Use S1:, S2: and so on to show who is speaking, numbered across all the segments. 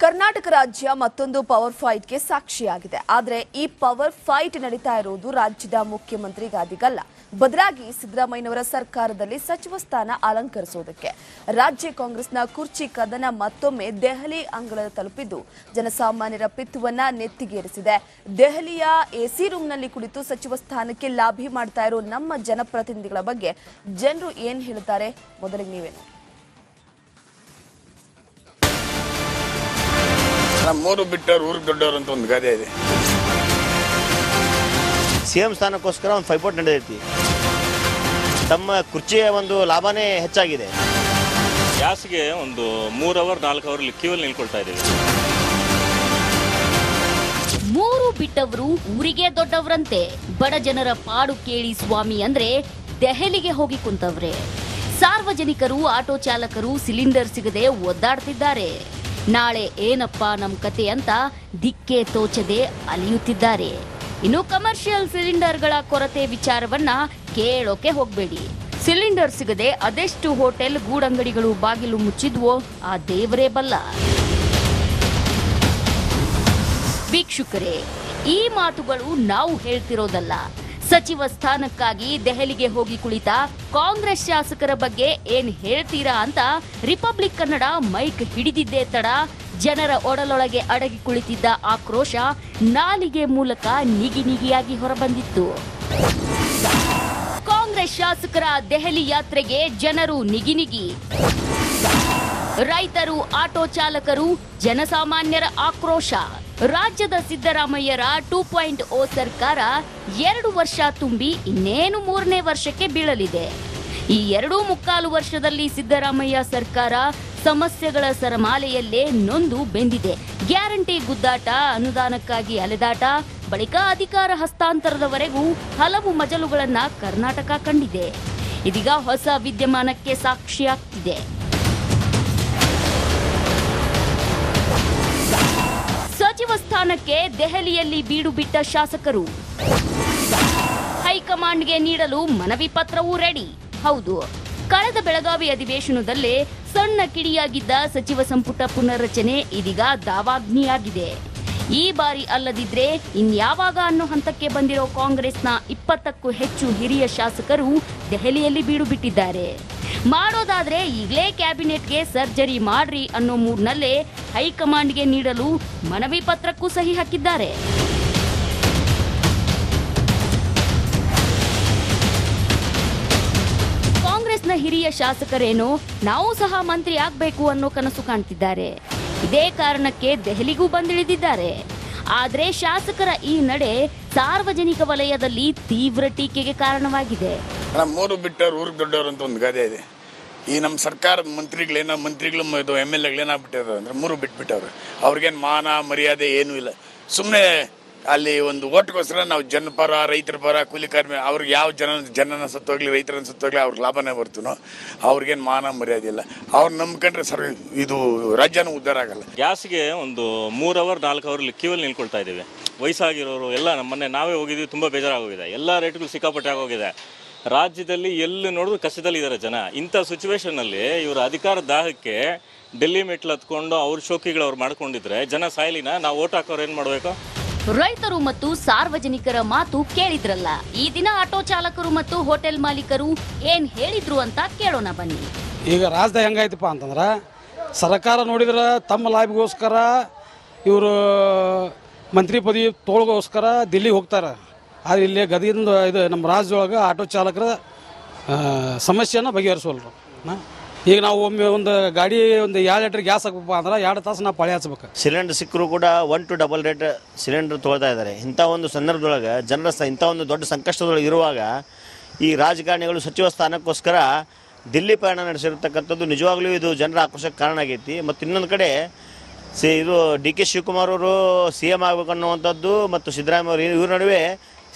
S1: ಕರ್ನಾಟಕ ರಾಜ್ಯ ಮತ್ತೊಂದು ಪವರ್ ಫೈಟ್ಗೆ ಸಾಕ್ಷಿಯಾಗಿದೆ. ಆದರೆ ಈ ಪವರ್ ಫೈಟ್ ನಡೀತಾ ಇರುವುದು ರಾಜ್ಯದ ಮುಖ್ಯಮಂತ್ರಿ ಗಾದಿಗಲ್ಲ, ಬದಲಾಗಿ ಸಿದ್ದರಾಮಯ್ಯನವರ ಸರ್ಕಾರದಲ್ಲಿ ಸಚಿವ ಸ್ಥಾನ ಅಲಂಕರಿಸುವುದಕ್ಕೆ. ರಾಜ್ಯ ಕಾಂಗ್ರೆಸ್ನ ಕುರ್ಚಿ ಕದನ ಮತ್ತೊಮ್ಮೆ ದೆಹಲಿ ಅಂಗಳ ತಲುಪಿದ್ದು ಜನಸಾಮಾನ್ಯರ ಪಿತ್ತುವನ್ನ ನೆತ್ತಿಗೇರಿಸಿದೆ. ದೆಹಲಿಯ ಎಸಿ ರೂಮ್ನಲ್ಲಿ ಕುಳಿತು ಸಚಿವ ಸ್ಥಾನಕ್ಕೆ ಲಾಭಿ ಮಾಡ್ತಾ ಇರೋ ನಮ್ಮ ಜನಪ್ರತಿನಿಧಿಗಳ ಬಗ್ಗೆ ಜನರು ಏನ್ ಹೇಳ್ತಾರೆ ಮೊದಲಿಗೆ ನೀವೇ ನೋಡಿ.
S2: ನಮ್ಮೂರು ಬಿಟ್ಟವ್ರು ಊರಿಗೆ ದೊಡ್ಡವರು ಅಂತ ಒಂದು ಗಾದೆ ಇದೆ.
S3: ಸಿಎಂ ಸ್ಥಾನಕ್ಕೋಸ್ಕರ ಒಂದು ಫೈಪೋಟ್ ನಡೆದೈತಿ. ತಮ್ಮ ಕುರ್ಚಿಯ ಒಂದು ಲಾಭನೇ ಹೆಚ್ಚಾಗಿದೆ.
S4: ಗ್ಯಾಸ್ಗೆ ಒಂದು 3 ಅವರ್ 4 ಅವರ್ ಕ್ಯೂವಲ್ಲಿ ನಿಲ್ಕೊಳ್ತಾ ಇದ್ದೀವಿ.
S5: 3 ಬಿಟ್ಟವರು ಊರಿಗೆ ದೊಡ್ಡವರಂತೆ. ಬಡ ಜನರ ಪಾಡು ಕೇಳಿ ಸ್ವಾಮಿ ಅಂದ್ರೆ ದೆಹಲಿಗೆ ಹೋಗಿ ಕುಂತವ್ರೆ. ಸಾರ್ವಜನಿಕರು, ಆಟೋ ಚಾಲಕರು ಸಿಲಿಂಡರ್ ಸಿಗದೆ ಒದ್ದಾಡ್ತಿದ್ದಾರೆ. ನಾಳೆ ಏನಪ್ಪ ನಮ್ ಕತೆ ಅಂತ ದಿಕ್ಕೆ ತೋಚದೆ ಅಲಿಯುತ್ತಿದ್ದಾರೆ. ಇನ್ನು ಕಮರ್ಷಿಯಲ್ ಸಿಲಿಂಡರ್ಗಳ ಕೊರತೆ ವಿಚಾರವನ್ನ ಕೇಳೋಕೆ ಹೋಗ್ಬೇಡಿ. ಸಿಲಿಂಡರ್ ಸಿಗದೆ ಅದೆಷ್ಟು ಹೋಟೆಲ್, ಗೂಡಂಗಡಿಗಳು ಬಾಗಿಲು ಮುಚ್ಚಿದ್ವೋ ಆ ದೇವರೇ ಬಲ್ಲ. ವೀಕ್ಷಕರೇ, ಈ ಮಾತುಗಳು ನಾವು ಹೇಳ್ತಿರೋದಲ್ಲ. ಸಚಿವ ಸ್ಥಾನಕ್ಕಾಗಿ ದೆಹಲಿಗೆ ಹೋಗಿ ಕುಳಿತ ಕಾಂಗ್ರೆಸ್ ಶಾಸಕರ ಬಗ್ಗೆ ಏನ್ ಹೇಳ್ತೀರಾ ಅಂತ ರಿಪಬ್ಲಿಕ್ ಕನ್ನಡ ಮೈಕ್ ಹಿಡಿದಿದ್ದೇ ತಡ ಜನರ ಒಡಲೊಳಗೆ ಅಡಗಿ ಕುಳಿತಿದ್ದ ಆಕ್ರೋಶ ನಾಲಿಗೆ ಮೂಲಕ ನಿಗಿನಿಗಿಯಾಗಿ ಹೊರಬಂದಿತ್ತು. ಕಾಂಗ್ರೆಸ್ ಶಾಸಕರ ದೆಹಲಿ ಯಾತ್ರೆಗೆ ಜನರು ನಿಗಿನಿಗಿ. ರೈತರು, ಆಟೋ ಚಾಲಕರು, ಜನಸಾಮಾನ್ಯರ ಆಕ್ರೋಶ. ರಾಜ್ಯದ ಸಿದ್ದರಾಮಯ್ಯರ 2.0 ಸರ್ಕಾರ 2 ವರ್ಷ ತುಂಬಿ ಇನ್ನೇನು 3ನೇ ವರ್ಷಕ್ಕೆ ಬೀಳಲಿದೆ. ಈ 2.25 ವರ್ಷದಲ್ಲಿ ಸಿದ್ದರಾಮಯ್ಯ ಸರ್ಕಾರ ಸಮಸ್ಯೆಗಳ ಸರಮಾಲೆಯಲ್ಲೇ ನೊಂದು ಬೆಂದಿದೆ. ಗ್ಯಾರಂಟಿ ಗುದ್ದಾಟ, ಅನುದಾನಕ್ಕಾಗಿ ಅಲೆದಾಟ, ಬಳಿಕ ಅಧಿಕಾರ ಹಸ್ತಾಂತರದವರೆಗೂ ಹಲವು ಮಜಲುಗಳನ್ನ ಕರ್ನಾಟಕ ಕಂಡಿದೆ. ಇದೀಗ ಹೊಸ ವಿದ್ಯಮಾನಕ್ಕೆ ಸಾಕ್ಷಿಯಾಗ್ತಿದೆ. ಸಚಿವ ಸ್ಥಾನಕ್ಕೆ ದೆಹಲಿಯಲ್ಲಿ ಬೀಡು ಬಿಟ್ಟ ಶಾಸಕರು. ಹೈಕಮಾಂಡ್ಗೆ ನೀಡಲು ಮನವಿ ಪತ್ರವೂ ರೆಡಿ. ಹೌದು, ಕಳೆದ ಬೆಳಗಾವಿ ಅಧಿವೇಶನದಲ್ಲೇ ಸಣ್ಣ ಕಿಡಿಯಾಗಿದ್ದ ಸಚಿವ ಸಂಪುಟ ಪುನರ್ರಚನೆ ಇದೀಗ ದಾವಾಗ್ನಿಯಾಗಿದೆ. ಈ ಬಾರಿ ಅಲ್ಲದಿದ್ರೆ ಇನ್ಯಾವಾಗ ಅನ್ನೋ ಹಂತಕ್ಕೆ ಬಂದಿರೋ ಕಾಂಗ್ರೆಸ್ನ 20ಕ್ಕೂ ಹೆಚ್ಚು ಹಿರಿಯ ಶಾಸಕರು ದೆಹಲಿಯಲ್ಲಿ ಬೀಡು ಬಿಟ್ಟಿದ್ದಾರೆ. ಮಾಡೋದಾದ್ರೆ ಈಗಲೇ ಕ್ಯಾಬಿನೆಟ್ಗೆ ಸರ್ಜರಿ ಮಾಡ್ರಿ ಅನ್ನೋ ಮೂಡ್ನಲ್ಲೇ ಹೈಕಮಾಂಡ್ಗೆ ನೀಡಲು ಮನವಿ ಪತ್ರಕ್ಕೂ ಸಹಿ ಹಾಕಿದ್ದಾರೆ. ಕಾಂಗ್ರೆಸ್ನ ಹಿರಿಯ ಶಾಸಕರೇನೋ ನಾವು ಸಹ ಮಂತ್ರಿ ಆಗ್ಬೇಕು ಅನ್ನೋ ಕನಸು ಕಾಣ್ತಿದ್ದಾರೆ. ಇದೇ ಕಾರಣಕ್ಕೆ ದೆಹಲಿಗೂ ಬಂದಿಳಿದಿದ್ದಾರೆ. ಆದ್ರೆ ಶಾಸಕರ ಈ ನಡೆ ಸಾರ್ವಜನಿಕ ವಲಯದಲ್ಲಿ ತೀವ್ರ ಟೀಕೆಗೆ ಕಾರಣವಾಗಿದೆ.
S2: ನಮ್ಮೂರು ಬಿಟ್ಟವ್ರು ಊರಿಗೆ ದೊಡ್ಡವರು ಅಂತ ಒಂದು ಗಾದೆ ಇದೆ. ಈ ನಮ್ಮ ಸರ್ಕಾರದ ಮಂತ್ರಿಗಳು ಇದು MLAಗಳೇನಾಗ್ಬಿಟ್ಟಿದ್ದಾರೆ ಅಂದರೆ 3 ಬಿಟ್ಬಿಟ್ಟವ್ರು. ಅವ್ರಿಗೇನು ಮಾನ ಮರ್ಯಾದೆ ಏನೂ ಇಲ್ಲ. ಸುಮ್ಮನೆ ಅಲ್ಲಿ ಒಂದು ಓಟ್ಗೋಸ್ಕರ ನಾವು ಜನಪರ, ರೈತರ ಪರ, ಕೂಲಿಕಾರ್ಮಿ ಅವ್ರಿಗೆ ಯಾವ ಜನನ ಸತ್ತೋಗ್ಲಿ, ರೈತರನ್ನ ಸತ್ತೋಗ್ಲಿ ಅವ್ರಿಗೆ ಲಾಭನೇ ಬರ್ತನೋ. ಅವ್ರಿಗೇನು ಮಾನ ಮರ್ಯಾದೆ ಇಲ್ಲ. ಅವ್ರು ನಂಬ್ಕೊಂಡ್ರೆ ಇದು ರಾಜ್ಯನೂ ಉದ್ಧಾರ ಆಗಲ್ಲ.
S4: ಗ್ಯಾಸ್ಗೆ ಒಂದು 3 ಅವರ್ 4 ಅವರ್ ಕ್ಯೂವಲ್ಲಿ ನಿಲ್ಕೊಳ್ತಾ ಇದ್ದೀವಿ. ವಯಸ್ಸಾಗಿರೋರು ಎಲ್ಲ ನಮ್ಮನ್ನೇ ನಾವೇ ಹೋಗಿದ್ದೀವಿ. ತುಂಬ ಬೇಜಾರಾಗೋಗಿದೆ. ಎಲ್ಲ ರೇಟ್ಗಳು ಸಿಕ್ಕಾಪಟ್ಟೆ ಆಗೋಗಿದೆ. ರಾಜ್ಯದಲ್ಲಿ ಎಲ್ಲಿ ನೋಡಿದ್ರು ಕಷ್ಟದಲ್ಲಿ ಇದ್ದಾರೆ ಜನ. ಇಂಥ ಸಿಚುವೇಶನ್ನಲ್ಲಿ ಇವರ ಅಧಿಕಾರ ದಾಹಕ್ಕೆ ಡೆಲ್ಲಿ ಮೆಟ್ಲು ಹತ್ಕೊಂಡು ಅವ್ರ ಶೋಕಿಗಳು ಅವ್ರು ಮಾಡ್ಕೊಂಡಿದ್ರೆ ಜನ ಸಾಯಲಿನ ನಾವು ಓಟ್ ಹಾಕೋರು ಏನು ಮಾಡಬೇಕು?
S5: ರೈತರು ಮತ್ತು ಸಾರ್ವಜನಿಕರ ಮಾತು ಕೇಳಿದ್ರಲ್ಲ. ಈ ದಿನ ಆಟೋ ಚಾಲಕರು ಮತ್ತು ಹೋಟೆಲ್ ಮಾಲೀಕರು ಏನ್ ಹೇಳಿದ್ರು ಅಂತ ಕೇಳೋಣ ಬನ್ನಿ.
S6: ಈಗ ರಾಜ್ಯದ ಹೆಂಗಾಯ್ತಪ್ಪ ಅಂತಂದ್ರೆ ಸರ್ಕಾರ ನೋಡಿದ್ರೆ ತಮ್ಮ ಲಾಭಿಗೋಸ್ಕರ ಇವರು ಮಂತ್ರಿ ಪದವಿ ತೋಳಗೋಸ್ಕರ ದಿಲ್ಲಿಗೆ ಹೋಗ್ತಾರೆ. ಆದರೆ ಇಲ್ಲಿ ಗದಗಿಂದ ಇದು ನಮ್ಮ ರಾಜ್ಯದೊಳಗೆ ಆಟೋ ಚಾಲಕರ ಸಮಸ್ಯೆನ ಬಗೆಹರಿಸೋಲ್ರು. ಈಗ ನಾವು ಒಮ್ಮೆ ಒಂದು ಗಾಡಿ ಒಂದು 2 ಲೀಟರ್ ಗ್ಯಾಸ್ ಹಾಕಪ್ಪ ಅಂದ್ರೆ 2 ತಾಸು ನಾವು ಪಾಳಿ ಹಚ್ಬೇಕು.
S3: ಸಿಲಿಂಡರ್ ಸಿಕ್ಕರೂ ಕೂಡ 1 to ಡಬಲ್ ರೇಟ್ ಸಿಲಿಂಡರ್ ತೊಗೊಳ್ತಾ ಇದ್ದಾರೆ. ಇಂಥ ಒಂದು ಸಂದರ್ಭದೊಳಗೆ ಜನರ ಇಂಥ ಒಂದು ದೊಡ್ಡ ಸಂಕಷ್ಟದೊಳಗೆ ಇರುವಾಗ ಈ ರಾಜಕಾರಣಿಗಳು ಸಚಿವ ಸ್ಥಾನಕ್ಕೋಸ್ಕರ ದಿಲ್ಲಿ ಪ್ರಯಾಣ ನಡೆಸಿರ್ತಕ್ಕಂಥದ್ದು ನಿಜವಾಗ್ಲೂ ಇದು ಜನರ ಆಕ್ರೋಶಕ್ಕೆ ಕಾರಣ ಆಗೈತಿ. ಮತ್ತು ಇನ್ನೊಂದು ಕಡೆ ಇದು DK ಶಿವಕುಮಾರ್ ಅವರು CM ಆಗಬೇಕು ಅನ್ನುವಂಥದ್ದು ಮತ್ತು ಸಿದ್ದರಾಮಯ್ಯ ಅವರು ಇವ್ರ ನಡುವೆ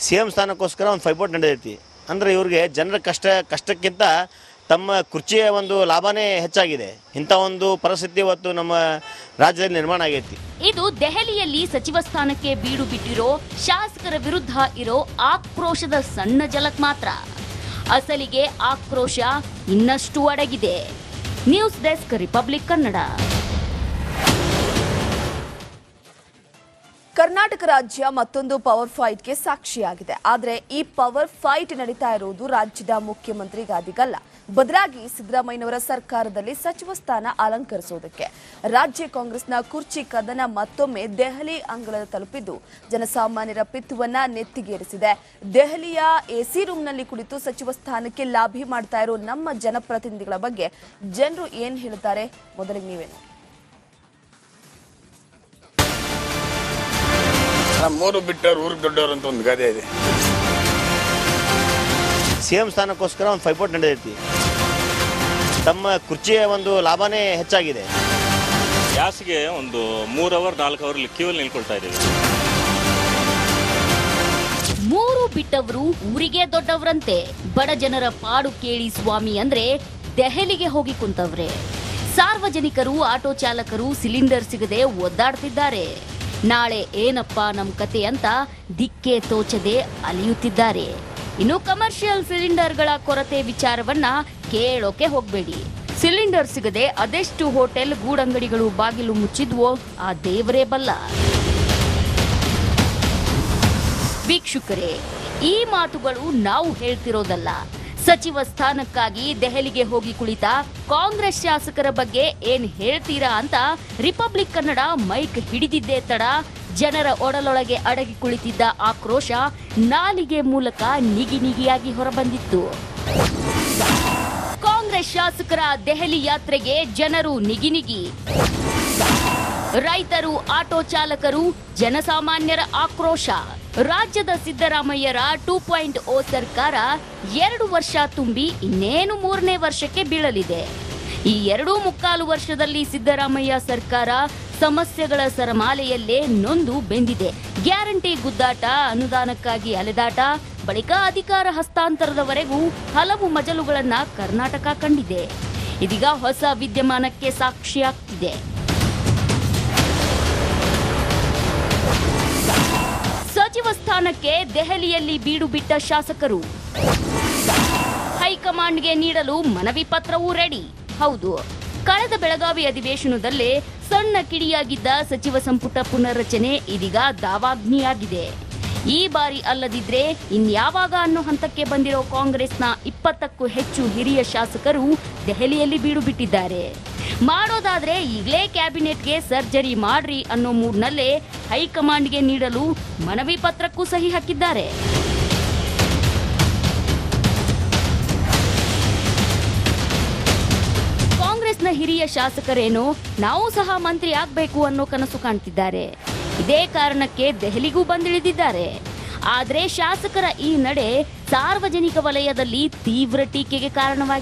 S3: CM ಸ್ಥಾನಕ್ಕೋಸ್ಕರ ಒಂದು ಫೈಪೋಟ್ ನಡೆದೈತಿ. ಅಂದರೆ ಇವ್ರಿಗೆ ಜನರ ಕಷ್ಟಕ್ಕಿಂತ ತಮ್ಮ ಕುರ್ಚಿಯ ಒಂದು ಲಾಭನೇ ಹೆಚ್ಚಾಗಿದೆ. ಇಂಥ ಒಂದು ಪರಿಸ್ಥಿತಿ ಇವತ್ತು ನಮ್ಮ ರಾಜ್ಯದಲ್ಲಿ ನಿರ್ಮಾಣ ಆಗೈತಿ.
S5: ಇದು ದೆಹಲಿಯಲ್ಲಿ ಸಚಿವ ಸ್ಥಾನಕ್ಕೆ ಬೀಡು ಬಿಟ್ಟಿರೋ ಶಾಸಕರ ವಿರುದ್ಧ ಇರೋ ಆಕ್ರೋಶದ ಸಣ್ಣ ಝಲಕ್ ಮಾತ್ರ. ಅಸಲಿಗೆ ಆಕ್ರೋಶ ಇನ್ನಷ್ಟು ಅಡಗಿದೆ. News desk, republic Kannada.
S1: Karnataka ರಾಜ್ಯ ಮತ್ತೊಂದು ಪವರ್ ಫೈಟ್ಗೆ ಸಾಕ್ಷಿಯಾಗಿದೆ. ಆದರೆ ಈ ಪವರ್ ಫೈಟ್ ನಡೀತಾ ಇರುವುದು ರಾಜ್ಯದ ಮುಖ್ಯಮಂತ್ರಿ ಗಾದಿಗಲ್ಲ, ಬದಲಾಗಿ ಸಿದ್ದರಾಮಯ್ಯನವರ ಸರ್ಕಾರದಲ್ಲಿ ಸಚಿವ ಸ್ಥಾನ ಅಲಂಕರಿಸುವುದಕ್ಕೆ. ರಾಜ್ಯ ಕಾಂಗ್ರೆಸ್ನ ಕುರ್ಚಿ ಕದನ ಮತ್ತೊಮ್ಮೆ ದೆಹಲಿ ಅಂಗಳ ತಲುಪಿದ್ದು ಜನಸಾಮಾನ್ಯರ ಪಿತ್ತುವನ್ನ ನೆತ್ತಿಗೇರಿಸಿದೆ. ದೆಹಲಿಯ ಎಸಿ ರೂಮ್ನಲ್ಲಿ ಕುಳಿತು ಸಚಿವ ಸ್ಥಾನಕ್ಕೆ ಲಾಭಿ ಮಾಡ್ತಾ ಇರೋ ನಮ್ಮ ಜನಪ್ರತಿನಿಧಿಗಳ ಬಗ್ಗೆ ಜನರು ಏನ್ ಹೇಳ್ತಾರೆ, ಮೊದಲಿಗೆ ನೀವೇ ನೋಡಿ.
S2: ಮೂರು ಬಿಟ್ಟವ್ರು ಊರಿಗೆ ದೊಡ್ಡವರು ಅಂತ ಒಂದು ಗಾದೆ ಇದೆ.
S3: ಸಿಎಂ ಸ್ಥಾನಕ್ಕೋಸ್ಕರ ಒಂದು ಪೈಪೋಟ್ ನಡೆದೈತಿ. ತಮ್ಮ ಕುರ್ಚಿಯ ಒಂದು ಲಾಭನೇ ಹೆಚ್ಚಾಗಿದೆ.
S4: ಗ್ಯಾಸ್ಗೆ ಒಂದು 3 ಅವರ್ 4 ಅವರ್ ಕ್ಯೂವಲ್ಲಿ ನಿಲ್ಕೊಳ್ತಾ ಇದ್ದೀವಿ.
S5: 3 ಬಿಟ್ಟವರು ಊರಿಗೆ ದೊಡ್ಡವರಂತೆ. ಬಡ ಜನರ ಪಾಡು ಕೇಳಿ ಸ್ವಾಮಿ ಅಂದ್ರೆ ದೆಹಲಿಗೆ ಹೋಗಿ ಕುಂತವ್ರೆ. ಸಾರ್ವಜನಿಕರು, ಆಟೋ ಚಾಲಕರು ಸಿಲಿಂಡರ್ ಸಿಗದೆ ಒದ್ದಾಡ್ತಿದ್ದಾರೆ. ನಾಳೆ ಏನಪ್ಪ ನಮ್ ಕತೆ ಅಂತ ದಿಕ್ಕೆ ತೋಚದೆ ಅಲಿಯುತ್ತಿದ್ದಾರೆ. ಇನ್ನು ಕಮರ್ಷಿಯಲ್ ಸಿಲಿಂಡರ್ಗಳ ಕೊರತೆ ವಿಚಾರವನ್ನ ಕೇಳೋಕೆ ಹೋಗ್ಬೇಡಿ. ಸಿಲಿಂಡರ್ ಸಿಗದೆ ಅದೆಷ್ಟು ಹೋಟೆಲ್, ಗೂಡಂಗಡಿಗಳು ಬಾಗಿಲು ಮುಚ್ಚಿದ್ವೋ ಆ ದೇವರೇ ಬಲ್ಲ. ವೀಕ್ಷಕರೇ, ಈ ಮಾತುಗಳು ನಾವು ಹೇಳ್ತಿರೋದಲ್ಲ. ಸಚಿವ ಸ್ಥಾನಕ್ಕಾಗಿ ದೆಹಲಿಗೆ ಹೋಗಿ ಕುಳಿತ ಕಾಂಗ್ರೆಸ್ ಶಾಸಕರ ಬಗ್ಗೆ ಏನ್ ಹೇಳ್ತೀರಾ ಅಂತ ರಿಪಬ್ಲಿಕ್ ಕನ್ನಡ ಮೈಕ್ ಹಿಡಿದಿದ್ದೇ ತಡ ಜನರ ಒಡಲೊಳಗೆ ಅಡಗಿ ಕುಳಿತಿದ್ದ ಆಕ್ರೋಶ ನಾಲಿಗೆ ಮೂಲಕ ನಿಗಿನಿಗಿಯಾಗಿ ಹೊರಬಂದಿತ್ತು. ಕಾಂಗ್ರೆಸ್ ಶಾಸಕರ ದೆಹಲಿ ಯಾತ್ರೆಗೆ ಜನರು ನಿಗಿನಿಗಿ. ರೈತರು, ಆಟೋ ಚಾಲಕರು, ಜನಸಾಮಾನ್ಯರ ಆಕ್ರೋಶ. ರಾಜ್ಯದ ಸಿದ್ದರಾಮಯ್ಯರ 2.0 ಸರ್ಕಾರ 2 ವರ್ಷ ತುಂಬಿ ಇನ್ನೇನು 3ನೇ ವರ್ಷಕ್ಕೆ ಬೀಳಲಿದೆ. ಈ 2.25 ವರ್ಷದಲ್ಲಿ ಸಿದ್ದರಾಮಯ್ಯ ಸರ್ಕಾರ ಸಮಸ್ಯೆಗಳ ಸರಮಾಲೆಯಲ್ಲೇ ನೊಂದು ಬೆಂದಿದೆ. ಗ್ಯಾರಂಟಿ ಗುದ್ದಾಟ, ಅನುದಾನಕ್ಕಾಗಿ ಅಲೆದಾಟ, ಬಳಿಕ ಅಧಿಕಾರ ಹಸ್ತಾಂತರದವರೆಗೂ ಹಲವು ಮಜಲುಗಳನ್ನ ಕರ್ನಾಟಕ ಕಂಡಿದೆ. ಇದೀಗ ಹೊಸ ವಿದ್ಯಮಾನಕ್ಕೆ ಸಾಕ್ಷಿಯಾಗ್ತಿದೆ. ಸಚಿವ ಸ್ಥಾನಕ್ಕೆ ದೆಹಲಿಯಲ್ಲಿ ಬೀಡು ಬಿಟ್ಟ ಶಾಸಕರು. ಹೈಕಮಾಂಡ್ಗೆ ನೀಡಲು ಮನವಿ ಪತ್ರವೂ ರೆಡಿ. ಹೌದು, ಕಳೆದ ಬೆಳಗಾವಿ ಅಧಿವೇಶನದಲ್ಲೇ ಸಣ್ಣ ಕಿಡಿಯಾಗಿದ್ದ ಸಚಿವ ಸಂಪುಟ ಪುನರ್ರಚನೆ ಇದೀಗ ದಾವಾಗ್ನಿಯಾಗಿದೆ. ಈ ಬಾರಿ ಅಲ್ಲದಿದ್ರೆ ಇನ್ಯಾವಾಗ ಅನ್ನೋ ಹಂತಕ್ಕೆ ಬಂದಿರೋ ಕಾಂಗ್ರೆಸ್ನ 20ಕ್ಕೂ ಹೆಚ್ಚು ಹಿರಿಯ ಶಾಸಕರು ದೆಹಲಿಯಲ್ಲಿ ಬೀಡು ಬಿಟ್ಟಿದ್ದಾರೆ. ಮಾಡೋದಾದ್ರೆ ಈಗಲೇ ಕ್ಯಾಬಿನೆಟ್ಗೆ ಸರ್ಜರಿ ಮಾಡ್ರಿ ಅನ್ನೋ ಮೂಡ್ನಲ್ಲೇ ಹೈಕಮಾಂಡ್ಗೆ ನೀಡಲು ಮನವಿ ಪತ್ರಕ್ಕೂ ಸಹಿ ಹಾಕಿದ್ದಾರೆ. ಕಾಂಗ್ರೆಸ್ನ ಹಿರಿಯ ಶಾಸಕರೇನೋ ನಾವು ಸಹ ಮಂತ್ರಿ ಆಗ್ಬೇಕು ಅನ್ನೋ ಕನಸು ಕಾಣ್ತಿದ್ದಾರೆ. ಇದೇ ಕಾರಣಕ್ಕೆ ದೆಹಲಿಗೂ ಬಂದಿಳಿದಿದ್ದಾರೆ. ಆದ್ರೆ ಶಾಸಕರ ಈ ನಡೆ ಸಾರ್ವಜನಿಕ ವಲಯದಲ್ಲಿ ತೀವ್ರ ಟೀಕೆಗೆ ಕಾರಣವಾಗಿದೆ.